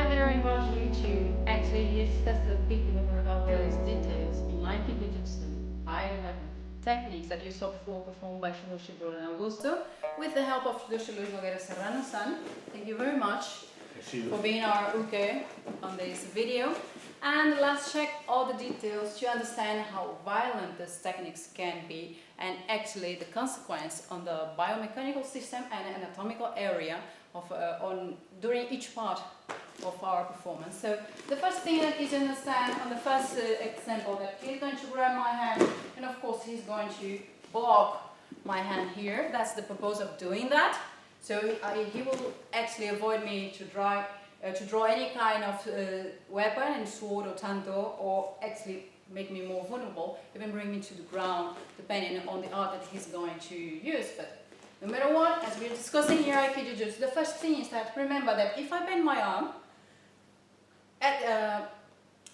very invite you to actually discuss a bit more about those details in Aikijujutsu. I have techniques that you saw before performed by Shidoshi and with the help of Shidoshi Serrano-san. Thank you very much for being our uke on this video. And let's check all the details to understand how violent these techniques can be and actually the consequence on the biomechanical system and anatomical area of during each part of our performance. So the first thing that is to understand on the first example that he's going to grab my hand and of course he's going to block my hand here. That's the purpose of doing that. So he will actually avoid me to draw any kind of weapon and sword or tanto, or actually make me more vulnerable, even bring me to the ground, depending on the art that he's going to use. But no matter what, as we're discussing here Aikijujutsu, the first thing is that remember that if I bend my arm,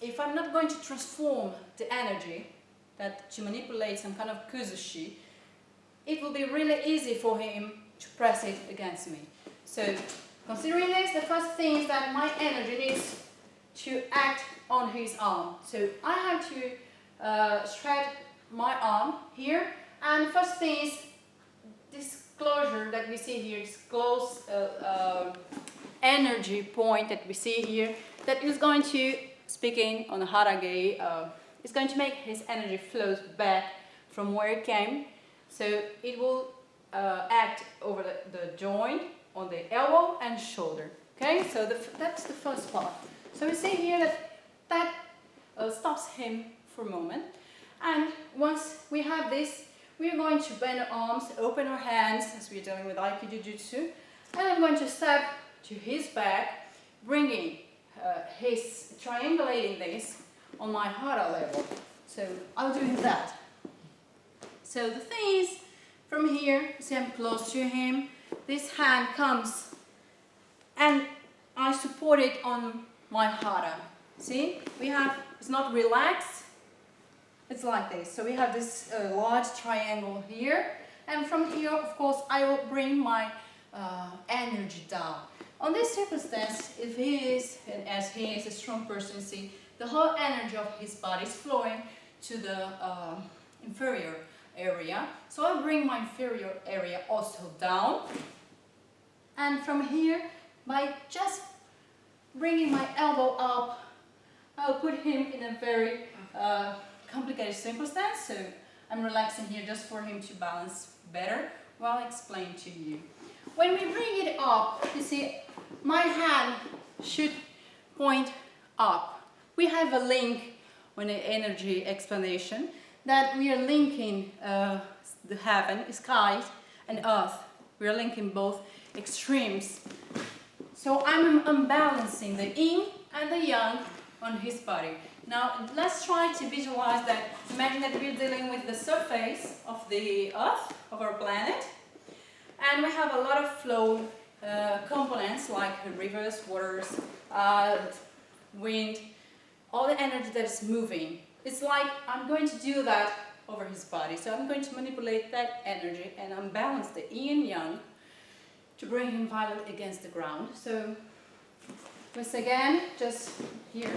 if I'm not going to transform the energy to manipulate some kind of kuzushi, it will be really easy for him to press it against me. So considering this, the first thing is that my energy needs to act on his arm. So I have to stretch my arm here, and first thing is this closure that we see here, this close energy point that we see here, that is going to, speaking on harage, is going to make his energy flow back from where it came. So it will act over the joint on the elbow and shoulder. Okay, so that's the first part. So we see here that stops him for a moment. And once we have this, we are going to bend our arms, open our hands, as we're dealing with Aikijujutsu, and I'm going to step to his back, bringing triangulating this on my hara level. So I'll do that. So the thing is, from here, see I'm close to him, this hand comes and I support it on my hara. See, it's not relaxed, it's like this. So we have this large triangle here, and from here, of course, I will bring my energy down. On this circumstance, if he is, and as he is a strong person, see, the whole energy of his body is flowing to the inferior area. So I'll bring my inferior area also down. And from here, by just bringing my elbow up, I'll put him in a very complicated circumstance. So I'm relaxing here just for him to balance better while I explain to you. When we bring it up, you see, my hand should point up. We have a link on the energy explanation that we are linking the heaven, sky, and earth. We are linking both extremes. So I'm unbalancing the yin and the yang on his body. Now let's try to visualize that. Imagine that we're dealing with the surface of the earth, of our planet, and we have a lot of flow components like rivers, waters, wind, all the energy that is moving. It's like I'm going to do that over his body. So I'm going to manipulate that energy and unbalance the yin and yang to bring him violent against the ground. So once again, just here,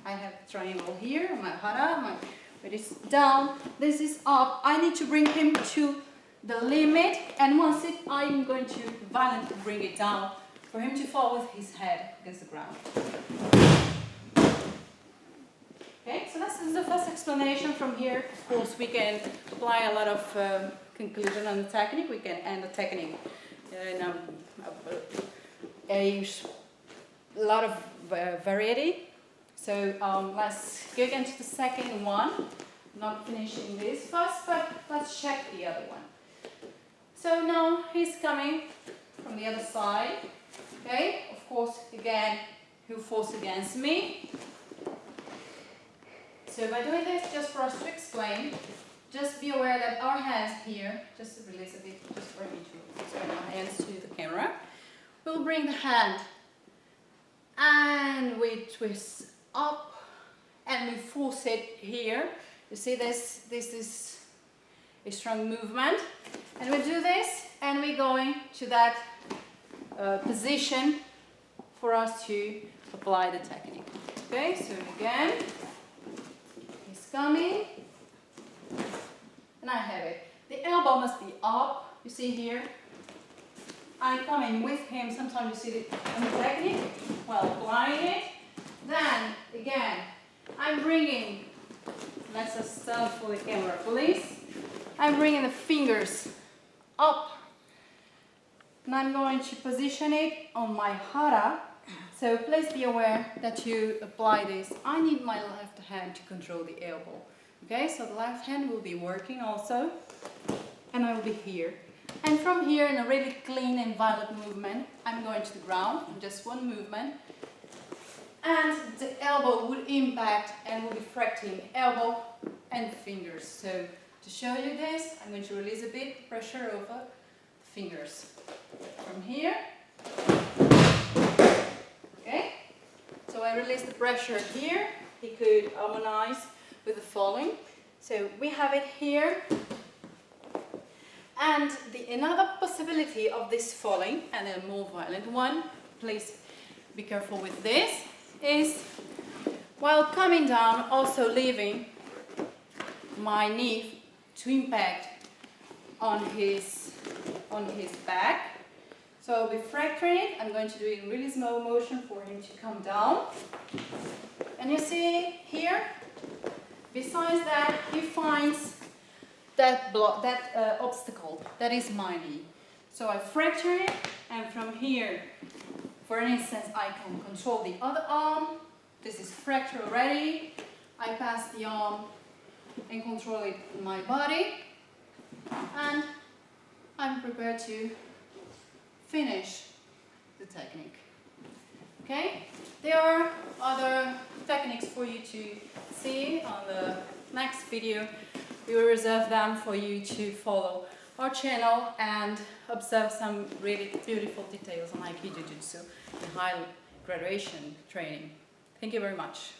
I have triangle here, my hara, it is down, this is up. I need to bring him to the limit, and once I'm going to violently bring it down for him to fall with his head against the ground. Okay, so this is the first explanation. From here, of course, we can apply a lot of conclusion on the technique. We can end the technique in a lot of variety. So let's go again to the second one. Not finishing this first, but let's check the other one. So now he's coming from the other side. Okay, of course, again, he'll force against me. So by doing this, just for us to explain, just be aware that our hands here, just to release a bit, just for me to explain our hands to the camera, we'll bring the hand and we twist up and we force it here. You see this is a strong movement, and we do this and we're going to that position for us to apply the technique. Okay, so again, he's coming, and I have it. The elbow must be up, you see here. I'm coming with him, sometimes you see it in the technique, while applying it. Then, again, I'm bringing, let's just stand for the camera, please. I'm bringing the fingers up, and I'm going to position it on my hara. So please be aware that you apply this. I need my left hand to control the elbow. Okay, so the left hand will be working also, and I will be here. And from here, in a really clean and violent movement, I'm going to the ground, just one movement. And the elbow would impact and will be fracturing elbow and fingers. So to show you this, I'm going to release a bit pressure over the fingers. From here. Okay. So I release the pressure here. He could harmonize with the following. So we have it here. And another possibility of this falling, and a more violent one, please be careful with this, is while coming down, also leaving my knee to impact on his back. So I'll be fracturing it. I'm going to do it in really slow motion for him to come down. And you see here, besides that, he finds that obstacle, that is my knee. So I fracture it, and from here, for instance, I can control the other arm. This is fractured already. I pass the arm and control it in my body, and I'm prepared to finish the technique. Okay? There are other techniques for you to see on the next video. We will reserve them for you to follow our channel and observe some really beautiful details on Aikijujutsu and high graduation training. Thank you very much.